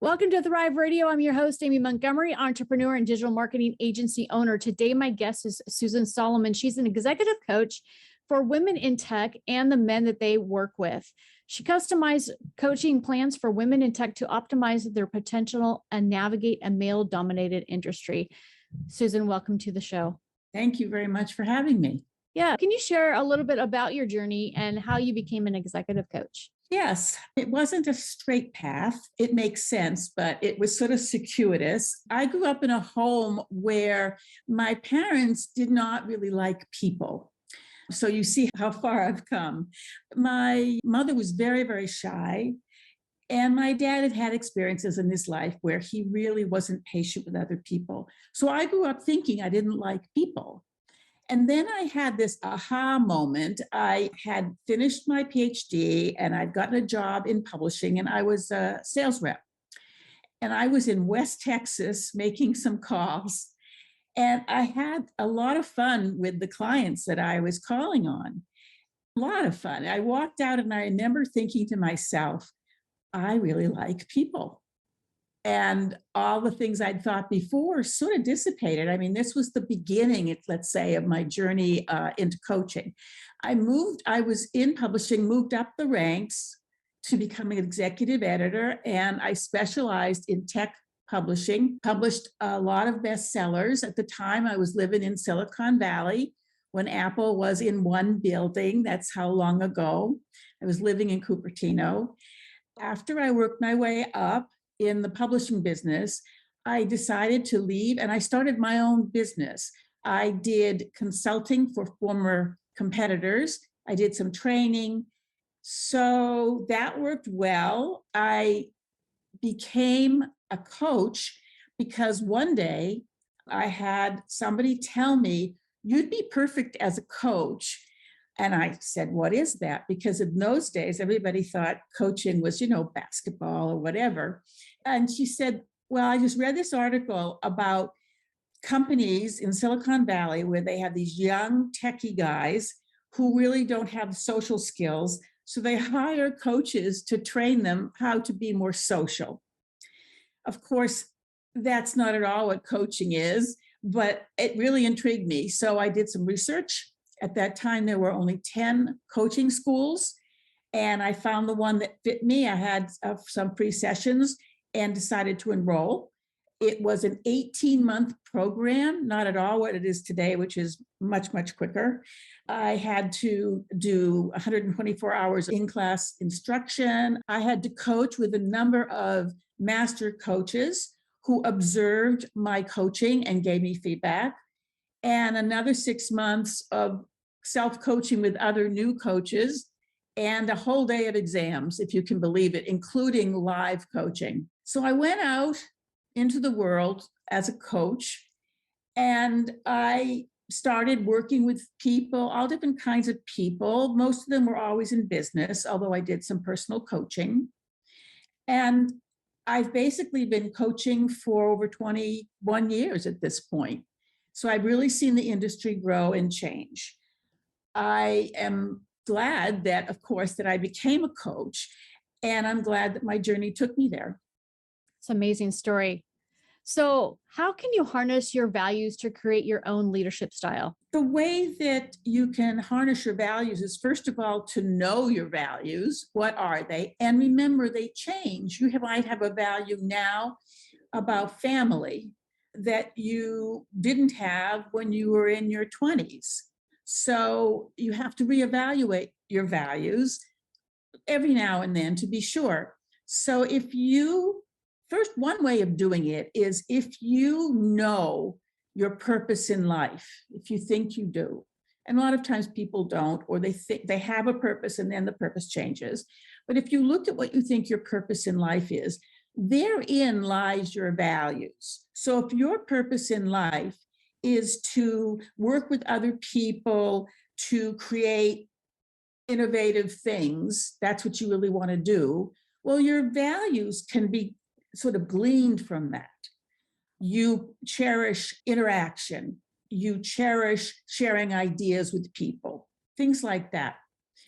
Welcome to Thrive Radio. I'm your host, Amy Montgomery, entrepreneur and digital marketing agency owner. Today, my guest is Susan Solomon. She's an executive coach for women in tech and the men that they work with. She customizes coaching plans for women in tech to optimize their potential and navigate a male-dominated industry. Susan, welcome to the show. Thank you very much for having me. Yeah. Can you share a little bit about your journey and how you became an executive coach? Yes, it wasn't a straight path. It makes sense, but it was sort of circuitous. I grew up in a home where my parents did not really like people. So you see how far I've come. My mother was very, very shy. And my dad had had experiences in his life where he really wasn't patient with other people. So I grew up thinking I didn't like people. And then I had this aha moment. I had finished my PhD and I'd gotten a job in publishing, and I was a sales rep. And I was in West Texas making some calls. And I had a lot of fun with the clients that I was calling on. A lot of fun. I walked out and I remember thinking to myself, I really like people. And all the things I'd thought before sort of dissipated. I mean, this was the beginning, let's say, of my journey into coaching. I was in publishing, moved up the ranks to become an executive editor, and I specialized in tech publishing, published a lot of bestsellers. At the time, I was living in Silicon Valley when Apple was in one building. That's how long ago. I was living in Cupertino. After I worked my way up in the publishing business, I decided to leave and I started my own business. I did consulting for former competitors. I did some training. So that worked well. I became a coach because one day I had somebody tell me, you'd be perfect as a coach. And I said, what is that? Because in those days, everybody thought coaching was, basketball or whatever. And she said, well, I just read this article about companies in Silicon Valley where they have these young techie guys who really don't have social skills. So they hire coaches to train them how to be more social. Of course, that's not at all what coaching is, but it really intrigued me. So I did some research. At that time, there were only 10 coaching schools, and I found the one that fit me. I had some free sessions and decided to enroll. It was an 18-month program, not at all what it is today, which is much, much quicker. I had to do 124 hours in-class instruction. I had to coach with a number of master coaches who observed my coaching and gave me feedback, and another 6 months of self-coaching with other new coaches, and a whole day of exams, if you can believe it, including live coaching. So I went out into the world as a coach, and I started working with people, all different kinds of people. Most of them were always in business, although I did some personal coaching. And I've basically been coaching for over 21 years at this point. So I've really seen the industry grow and change. I am glad that, of course, that I became a coach, and I'm glad that my journey took me there. It's an amazing story. So how can you harness your values to create your own leadership style? The way that you can harness your values is, first of all, to know your values. What are they? And remember, they change. Might have a value now about family that you didn't have when you were in your 20s. So you have to reevaluate your values every now and then to be sure. So first, one way of doing it is if you know your purpose in life, if you think you do, and a lot of times people don't, or they think they have a purpose and then the purpose changes. But if you look at what you think your purpose in life is, therein lies your values. So if your purpose in life is to work with other people to create innovative things, that's what you really want to do, well, your values can be sort of gleaned from that. You cherish interaction. You cherish sharing ideas with people, things like that.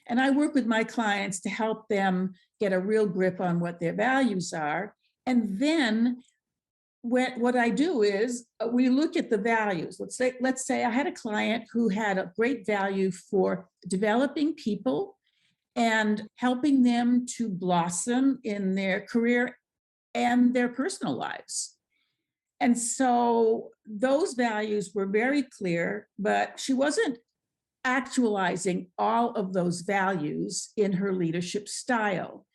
And I work with my clients to help them get a real grip on what their values are. And then what I do is we look at the values. Let's say I had a client who had a great value for developing people and helping them to blossom in their career and their personal lives. And so those values were very clear, but she wasn't actualizing all of those values in her leadership style.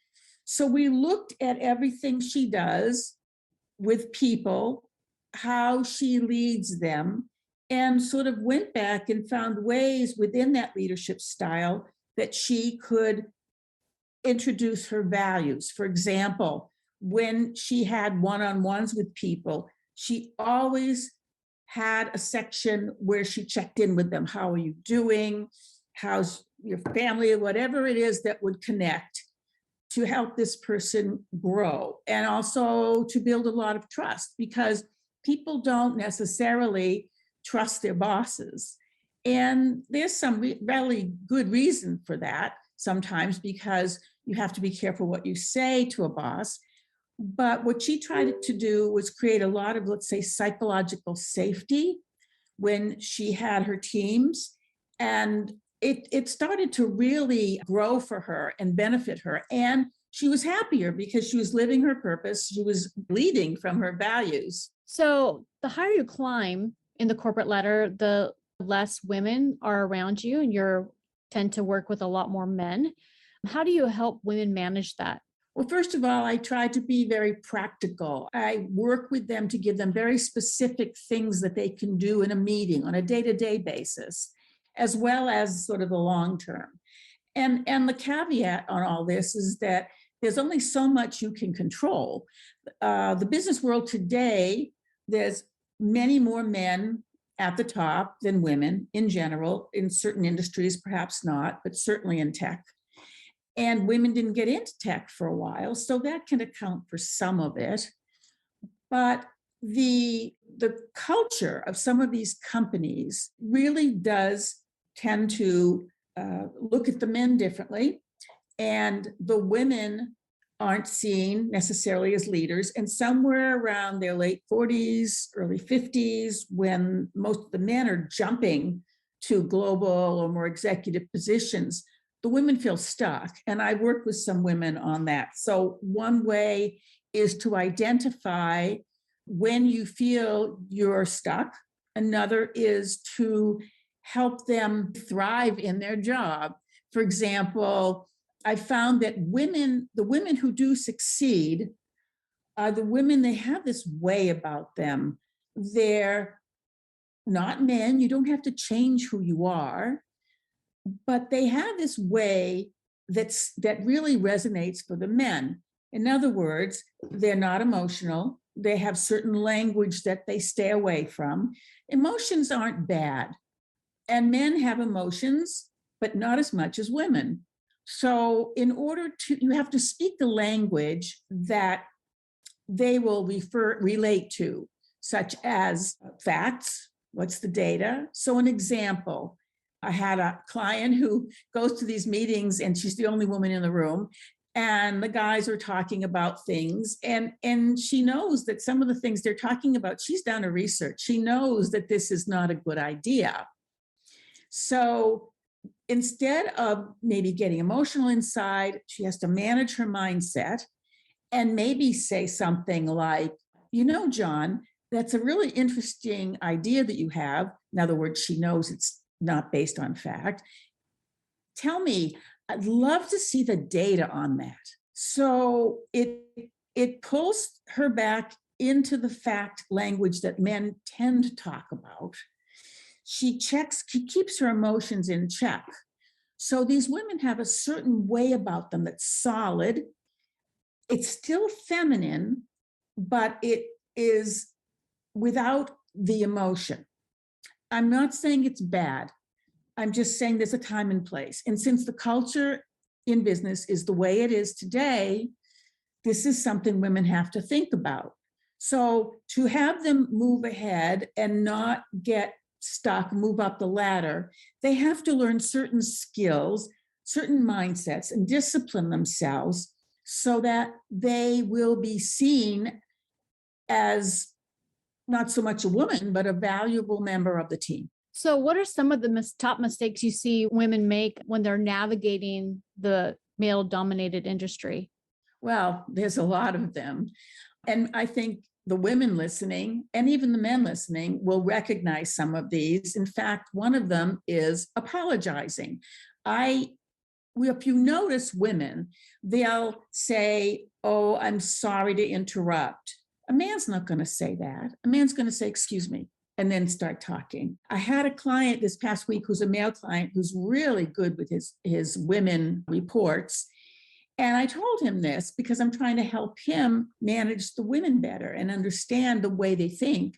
So we looked at everything she does with people, how she leads them, and sort of went back and found ways within that leadership style that she could introduce her values. For example, when she had one-on-ones with people, she always had a section where she checked in with them. How are you doing? How's your family? Whatever it is that would connect to help this person grow, and also to build a lot of trust, because people don't necessarily trust their bosses. And there's some really good reason for that sometimes, because you have to be careful what you say to a boss. But what she tried to do was create a lot of, let's say, psychological safety when she had her teams. And it started to really grow for her and benefit her. And she was happier because she was living her purpose. She was leading from her values. So the higher you climb in the corporate ladder, the less women are around you, and you tend to work with a lot more men. How do you help women manage that? Well, first of all, I try to be very practical. I work with them to give them very specific things that they can do in a meeting on a day-to-day basis, as well as sort of the long term. And the caveat on all this is that there's only so much you can control. The business world today, there's many more men at the top than women in general. In certain industries, perhaps not, but certainly in tech. And women didn't get into tech for a while, so that can account for some of it. But the culture of some of these companies really does tend to look at the men differently, and the women aren't seen necessarily as leaders. And somewhere around their late 40s, early 50s, when most of the men are jumping to global or more executive positions, the women feel stuck. And I work with some women on that. So one way is to identify when you feel you're stuck. Another is to help them thrive in their job. For example, I found that the women who do succeed are the women, they have this way about them. They're not men. You don't have to change who you are, but they have this way that really resonates for the men. In other words, they're not emotional. They have certain language that they stay away from. Emotions aren't bad. And men have emotions, but not as much as women. So you have to speak the language that they will relate to, such as facts. What's the data? So an example, I had a client who goes to these meetings and she's the only woman in the room. And the guys are talking about things, and she knows that some of the things they're talking about, she's done her research. She knows that this is not a good idea. So instead of maybe getting emotional inside, she has to manage her mindset and maybe say something like, John, that's a really interesting idea that you have. In other words, she knows it's not based on fact. Tell me, I'd love to see the data on that. So it pulls her back into the fact language that men tend to talk about. She keeps her emotions in check. So these women have a certain way about them that's solid. It's still feminine, but it is without the emotion. I'm not saying it's bad. I'm just saying there's a time and place. And since the culture in business is the way it is today, this is something women have to think about. So to have them move ahead and not get stuck, move up the ladder, they have to learn certain skills, certain mindsets, and discipline themselves so that they will be seen as not so much a woman, but a valuable member of the team. So, what are some of the top mistakes you see women make when they're navigating the male dominated industry? Well, there's a lot of them. And I think the women listening and even the men listening will recognize some of these. In fact, one of them is apologizing. If you notice women, they'll say, "Oh, I'm sorry to interrupt." A man's not going to say that. A man's going to say, "Excuse me," and then start talking. I had a client this past week who's a male client who's really good with his women reports. And I told him this because I'm trying to help him manage the women better and understand the way they think.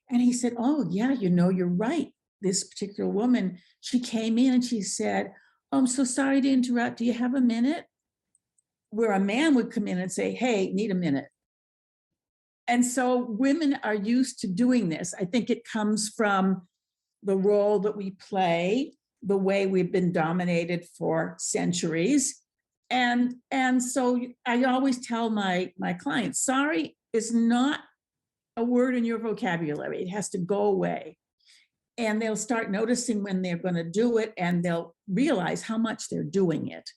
And he said, "Oh, yeah, you're right. This particular woman, she came in and she said, 'Oh, I'm so sorry to interrupt. Do you have a minute?' Where a man would come in and say, 'Hey, need a minute.'" And so women are used to doing this. I think it comes from the role that we play, the way we've been dominated for centuries. And so I always tell my clients, sorry is not a word in your vocabulary. It has to go away. And they'll start noticing when they're going to do it, and they'll realize how much they're doing it.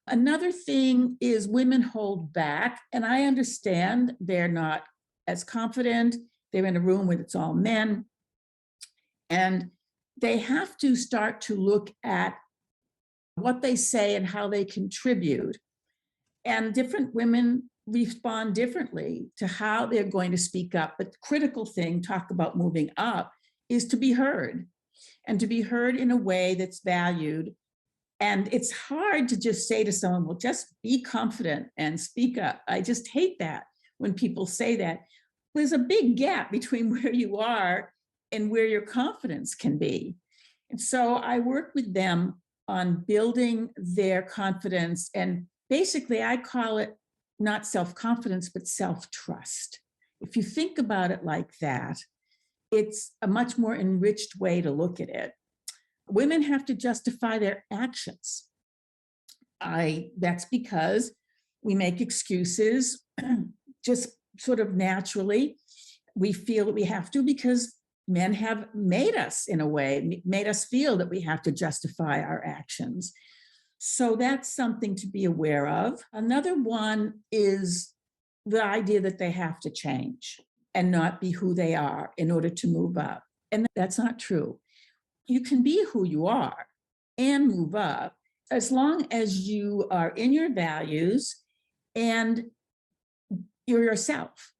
Another thing is women hold back, and I understand they're not as confident. They're in a room where it's all men, and they have to start to look at what they say and how they contribute. And different women respond differently to how they're going to speak up. But the critical thing, talk about moving up, is to be heard, and to be heard in a way that's valued. And it's hard to just say to someone, "Well, just be confident and speak up." I just hate that when people say that. There's a big gap between where you are and where your confidence can be. And so I work with them on building their confidence. And basically, I call it not self-confidence, but self-trust. If you think about it like that, it's a much more enriched way to look at it. Women have to justify their actions. That's because we make excuses just sort of naturally. We feel that we have to because men have made us, in a way, made us feel that we have to justify our actions. So that's something to be aware of. Another one is the idea that they have to change and not be who they are in order to move up. And that's not true. You can be who you are and move up as long as you are in your values and you're yourself.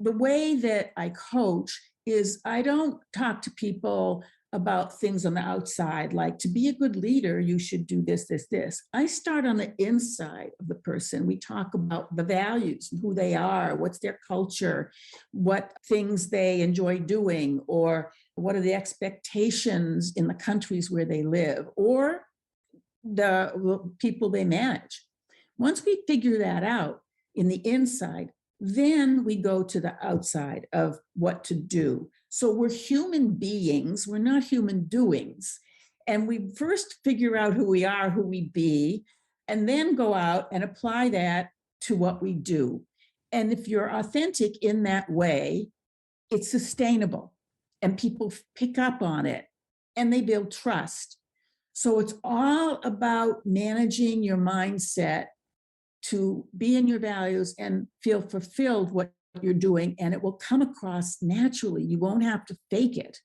The way that I coach is I don't talk to people about things on the outside, like, to be a good leader, you should do this, this, this. I start on the inside of the person. We talk about the values, who they are, what's their culture, what things they enjoy doing, or what are the expectations in the countries where they live, or the people they manage. Once we figure that out in the inside, then we go to the outside of what to do. So we're human beings, we're not human doings. And we first figure out who we are, who we be, and then go out and apply that to what we do. And if you're authentic in that way, it's sustainable and people pick up on it and they build trust. So it's all about managing your mindset to be in your values and feel fulfilled what you're doing, and it will come across naturally. You won't have to fake it.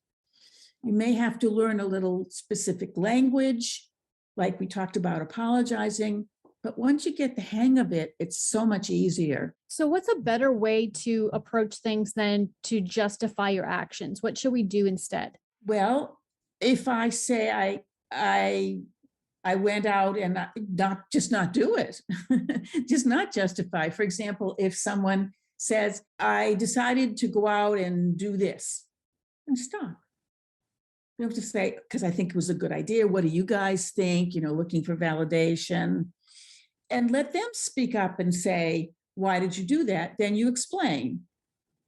You may have to learn a little specific language, like we talked about apologizing, but once you get the hang of it, it's so much easier. So, what's a better way to approach things than to justify your actions? What should we do instead? Well, if I say I went out and not do it, just not justify. For example, if someone says, "I decided to go out and do this," and stop. You have to say, "Because I think it was a good idea. What do you guys think?" Looking for validation. And let them speak up and say, "Why did you do that?" Then you explain.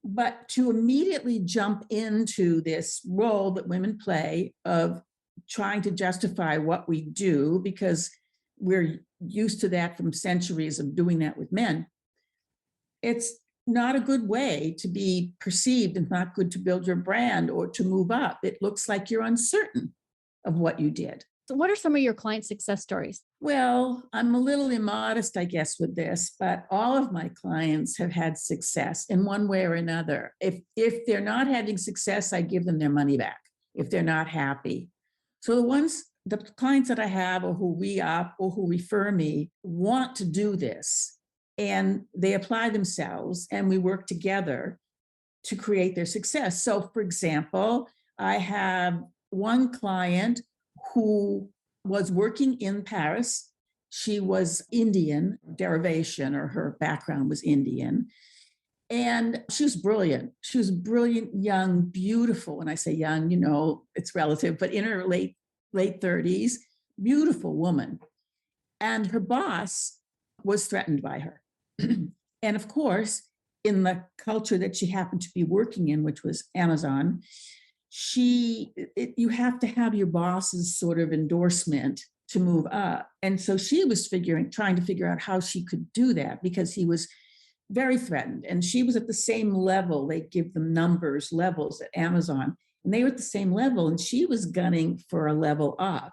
But to immediately jump into this role that women play of trying to justify what we do because we're used to that from centuries of doing that with men, it's not a good way to be perceived and not good to build your brand or to move up. It looks like you're uncertain of what you did. So what are some of your client success stories? Well, I'm a little immodest, I guess, with this, but all of my clients have had success in one way or another. If they're not having success, I give them their money back if they're not happy. So the clients that I have or who re-up or who refer me want to do this, and they apply themselves and we work together to create their success. So for example, I have one client who was working in Paris. She was Indian derivation, or her background was Indian. And she was brilliant. She was brilliant, young, beautiful. When I say young, it's relative, but in her late 30s, beautiful woman. And her boss was threatened by her. And of course, in the culture that she happened to be working in, which was Amazon, you have to have your boss's sort of endorsement to move up. And so she was trying to figure out how she could do that, because he was very threatened. And she was at the same level. They give them levels at Amazon, and they were at the same level, and she was gunning for a level up.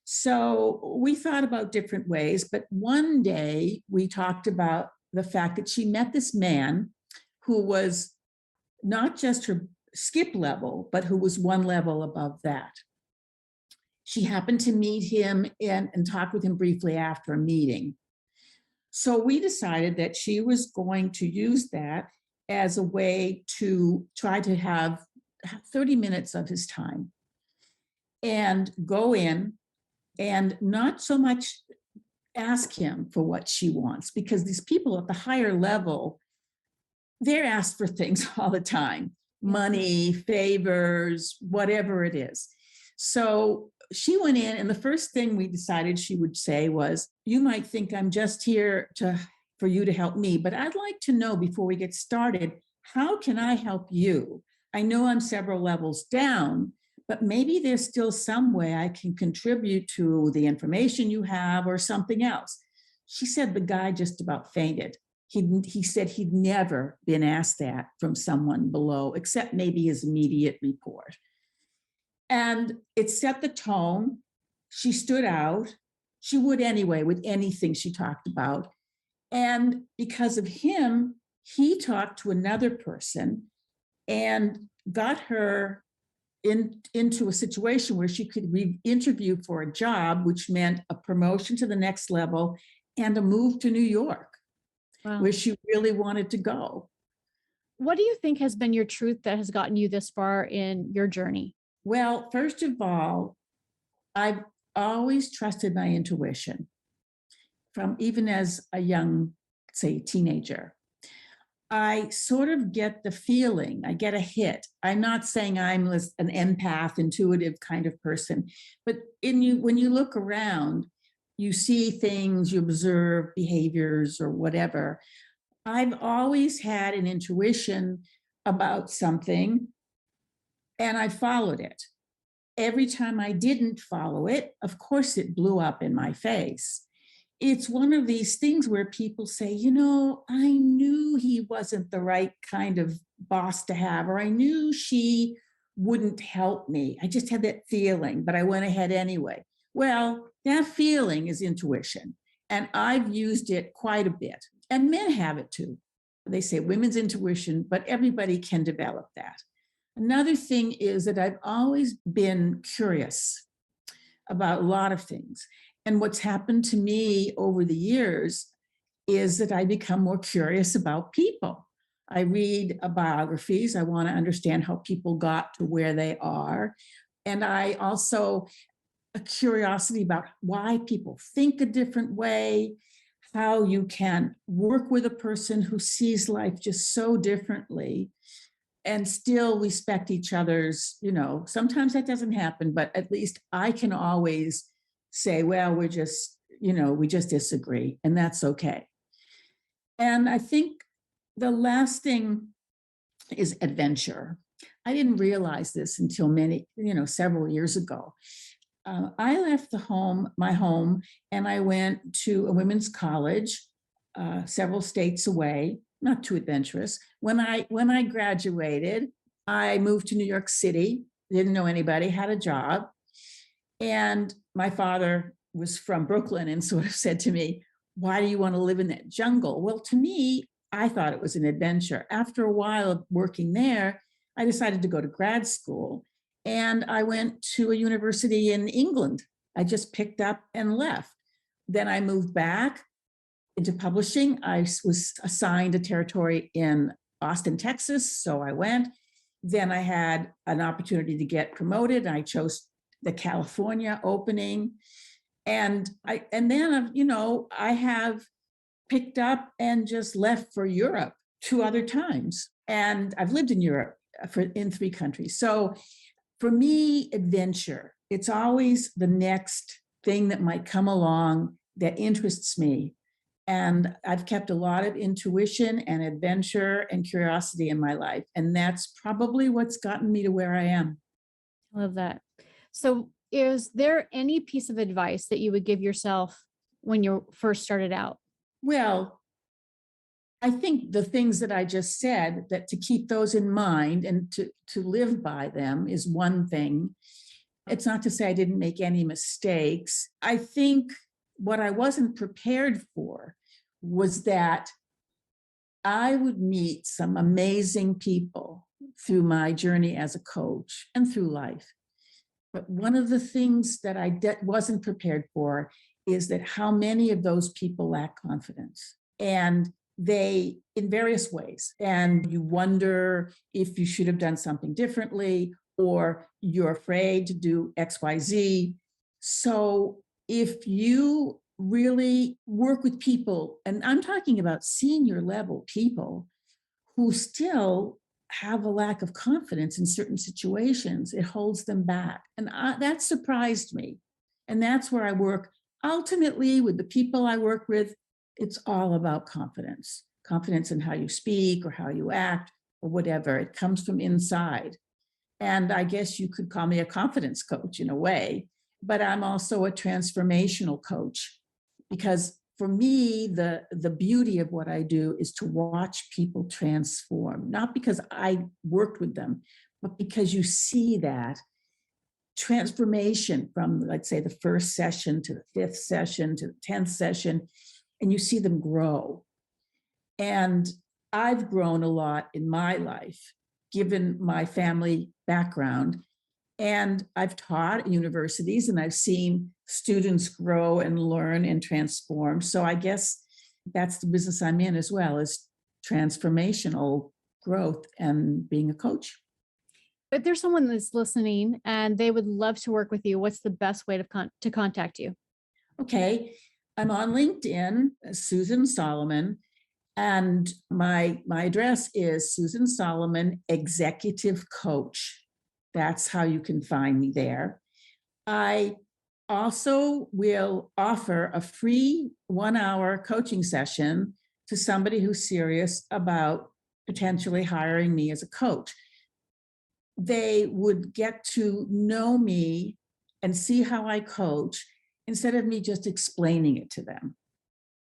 So we thought about different ways, but one day we talked about the fact that she met this man who was not just her skip level, but who was one level above that. She happened to meet him and talk with him briefly after a meeting. So we decided that she was going to use that as a way to try to have 30 minutes of his time and go in and not so much ask him for what she wants, because these people at the higher level, they're asked for things all the time, money, favors, whatever it is. So she went in, and the first thing we decided she would say was, you might think I'm just here for you to help me, but I'd like to know before we get started, how can I help you? I know I'm several levels down, but maybe there's still some way I can contribute to the information you have or something else. She said the guy just about fainted. He said he'd never been asked that from someone below, except maybe his immediate report. And it set the tone. She stood out. She would anyway with anything she talked about. And because of him, he talked to another person and got her into a situation where she could re-interview for a job, which meant a promotion to the next level and a move to New York. Wow. Where she really wanted to go. What do you think has been your truth that has gotten you this far in your journey? Well, first of all, I've always trusted my intuition from even as a young, say, teenager. I sort of get the feeling, I get a hit. I'm not saying I'm an empath, intuitive kind of person, but when you look around, you see things, you observe behaviors or whatever. I've always had an intuition about something, and I followed it. Every time I didn't follow it, of course, it blew up in my face. It's one of these things where people say, I knew he wasn't the right kind of boss to have, or I knew she wouldn't help me. I just had that feeling, but I went ahead anyway. Well, that feeling is intuition, and I've used it quite a bit. And men have it too. They say women's intuition, but everybody can develop that. Another thing is that I've always been curious about a lot of things. And what's happened to me over the years is that I become more curious about people. I read biographies. I want to understand how people got to where they are. And I also a curiosity about why people think a different way, how you can work with a person who sees life just so differently and still respect each other's, sometimes that doesn't happen, but at least I can always say, well, we just disagree, and that's okay. And I think the last thing is adventure. I didn't realize this until several years ago. I left my home, and I went to a women's college, several states away, not too adventurous. When I graduated, I moved to New York City, didn't know anybody, had a job. And my father was from Brooklyn and sort of said to me, "Why do you want to live in that jungle?" Well, to me, I thought it was an adventure. After a while of working there, I decided to go to grad school, and I went to a university in England. I just picked up and left. Then I moved back into publishing. I was assigned a territory in Austin, Texas, so I went. Then I had an opportunity to get promoted. I chose the California opening. And then I have picked up and just left for Europe 2 other times. And I've lived in Europe in 3 countries. So for me, adventure, it's always the next thing that might come along that interests me. And I've kept a lot of intuition and adventure and curiosity in my life. And that's probably what's gotten me to where I am. I love that. So, is there any piece of advice that you would give yourself when you first started out? Well, I think the things that I just said, that to keep those in mind and to live by them is one thing. It's not to say I didn't make any mistakes. I think what I wasn't prepared for was that I would meet some amazing people through my journey as a coach and through life. But one of the things that I wasn't prepared for is that how many of those people lack confidence. And they, in various ways, and you wonder if you should have done something differently, or you're afraid to do XYZ. So if you really work with people, and I'm talking about senior level people who still have a lack of confidence in certain situations, it holds them back. And that surprised me. And that's where I work. Ultimately, with the people I work with, it's all about confidence, confidence in how you speak or how you act or whatever. It comes from inside. And I guess you could call me a confidence coach in a way, but I'm also a transformational coach, because for me, the beauty of what I do is to watch people transform, not because I worked with them, but because you see that transformation from, let's say, the first session to the fifth session to the 10th session, and you see them grow. And I've grown a lot in my life, given my family background. And I've taught at universities, and I've seen students grow and learn and transform. So I guess that's the business I'm in as well, is transformational growth and being a coach. If there's someone that's listening and they would love to work with you, what's the best way to contact you? Okay, I'm on LinkedIn, Susan Solomon, and my address is Susan Solomon, Executive Coach. That's how you can find me there. I also will offer a free 1 hour coaching session to somebody who's serious about potentially hiring me as a coach. They would get to know me and see how I coach instead of me just explaining it to them.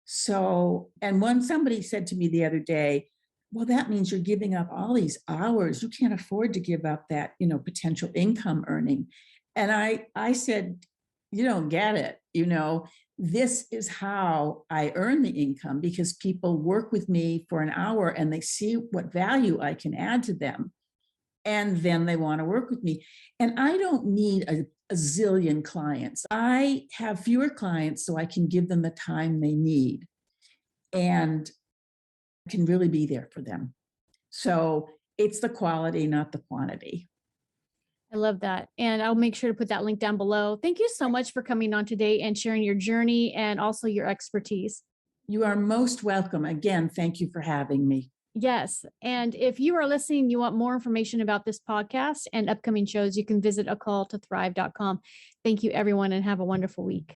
So, and when somebody said to me the other day, "Well, that means you're giving up all these hours. You can't afford to give up that, potential income earning." And I said, "You don't get it. This is how I earn the income, because people work with me for an hour and they see what value I can add to them. And then they want to work with me. And I don't need a zillion clients. I have fewer clients so I can give them the time they need and can really be there for them. So it's the quality, not the quantity." I love that. And I'll make sure to put that link down below. Thank you so much for coming on today and sharing your journey and also your expertise. You are most welcome. Again, thank you for having me. Yes. And if you are listening, you want more information about this podcast and upcoming shows, you can visit acalltothrive.com. Thank you, everyone, and have a wonderful week.